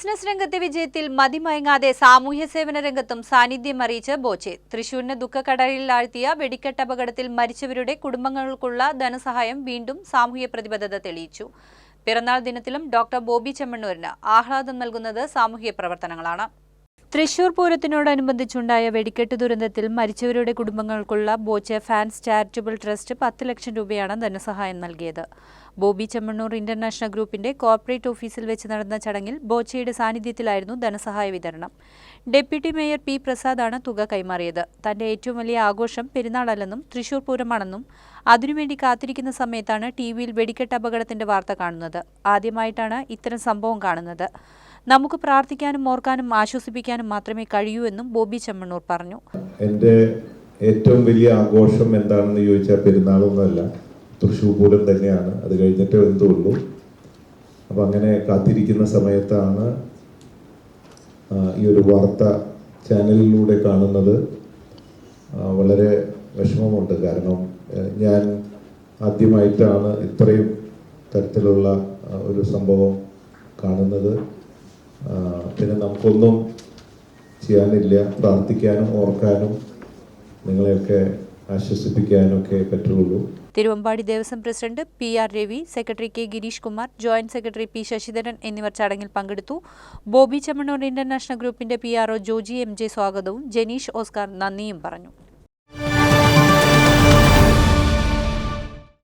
Business രംഗത്തെ വിജയത്തിൽ മതിമയങ്ങാതെ സാമൂഹ്യ സേവന രംഗത്തും സാന്നിധ്യം അറിയിച്ച് ബോച്ചെ. തൃശൂരിന് ദുഃഖക്കടലിലാഴ്ത്തിയ വെടിക്കെട്ട് അപകടത്തിൽ മരിച്ചവരുടെ കുടുംബങ്ങൾക്കുള്ള ധനസഹായം വീണ്ടും സാമൂഹ്യ പ്രതിബദ്ധത തെളിയിച്ചു. പിറന്നാൾ ദിനത്തിലും ഡോക്ടർ ബോബി ചെമ്മണ്ണൂരിന് ആഹ്ലാദം നൽകുന്നത് സാമൂഹ്യ പ്രവർത്തനങ്ങളാണ്. തൃശൂർ പൂരത്തിനോടനുബന്ധിച്ചുണ്ടായ വെടിക്കെട്ട് ദുരന്തത്തിൽ മരിച്ചവരുടെ കുടുംബങ്ങൾക്കുള്ള ബോച്ചെ ഫാൻസ് ചാരിറ്റബിൾ ട്രസ്റ്റ് 10 ലക്ഷം രൂപയാണ് ധനസഹായം നൽകിയത്. ബോബി ചെമ്മണ്ണൂർ ഇന്റർനാഷണൽ ഗ്രൂപ്പിന്റെ കോർപ്പറേറ്റ് ഓഫീസിൽ വെച്ച് നടന്ന ചടങ്ങിൽ ബോച്ചയുടെ സാന്നിധ്യത്തിലായിരുന്നു ധനസഹായ വിതരണം. ഡെപ്യൂട്ടി മേയർ പി പ്രസാദാണ് തുക കൈമാറിയത്. തന്റെ ഏറ്റവും വലിയ ആഘോഷം പെരുന്നാളല്ലെന്നും തൃശൂർ പൂരമാണെന്നും അതിനുവേണ്ടി കാത്തിരിക്കുന്ന സമയത്താണ് ടിവിയിൽ വെടിക്കെട്ട് അപകടത്തിന്റെ വാർത്ത കാണുന്നത്. ആദ്യമായിട്ടാണ് ഇത്തരം സംഭവം കാണുന്നത്. നമുക്ക് പ്രാർത്ഥിക്കാനും ഓർക്കാനും ആശ്വസിപ്പിക്കാനും മാത്രമേ കഴിയൂ എന്നും ബോബി ചെമ്മണ്ണൂർ പറഞ്ഞു. എൻ്റെ ഏറ്റവും വലിയ ആഘോഷം എന്താണെന്ന് ചോദിച്ചാൽ പെരുന്നാളൊന്നുമല്ല, തൃശ്ശൂർ പൂരം തന്നെയാണ്. അത് കഴിഞ്ഞിട്ടേ എന്തുള്ളൂ. അപ്പം അങ്ങനെ കാത്തിരിക്കുന്ന സമയത്താണ് ഈ ഒരു വാർത്ത ചാനലിലൂടെ കാണുന്നത്. വളരെ വിഷമമുണ്ട്. കാരണം ഞാൻ ആദ്യമായിട്ടാണ് ഇത്രയും തരത്തിലുള്ള ഒരു സംഭവം കാണുന്നത്. പിന്നെ നമുക്കൊന്നും ചെയ്യാനില്ല, പ്രാർത്ഥിക്കാനും ഓർക്കാനും നിങ്ങളെയൊക്കെ ആശ്വസിപ്പിക്കാനൊക്കെ പറ്റുള്ളൂ. Thiruvambadi Devaswom president PR Ravi, secretary K Girish Kumar, joint secretary P Sasidharan എന്നിവർ ചടങ്ങിൽ പങ്കെടുത്തു. ബോബി ചെമ്മണ്ണൂർ ഇന്റർനാഷണൽ ഗ്രൂപ്പിന്റെ PRO ജോജി MJ സ്വാഗതവും ജനീഷ് ഓസ്കാർ നന്ദിയും പറഞ്ഞു.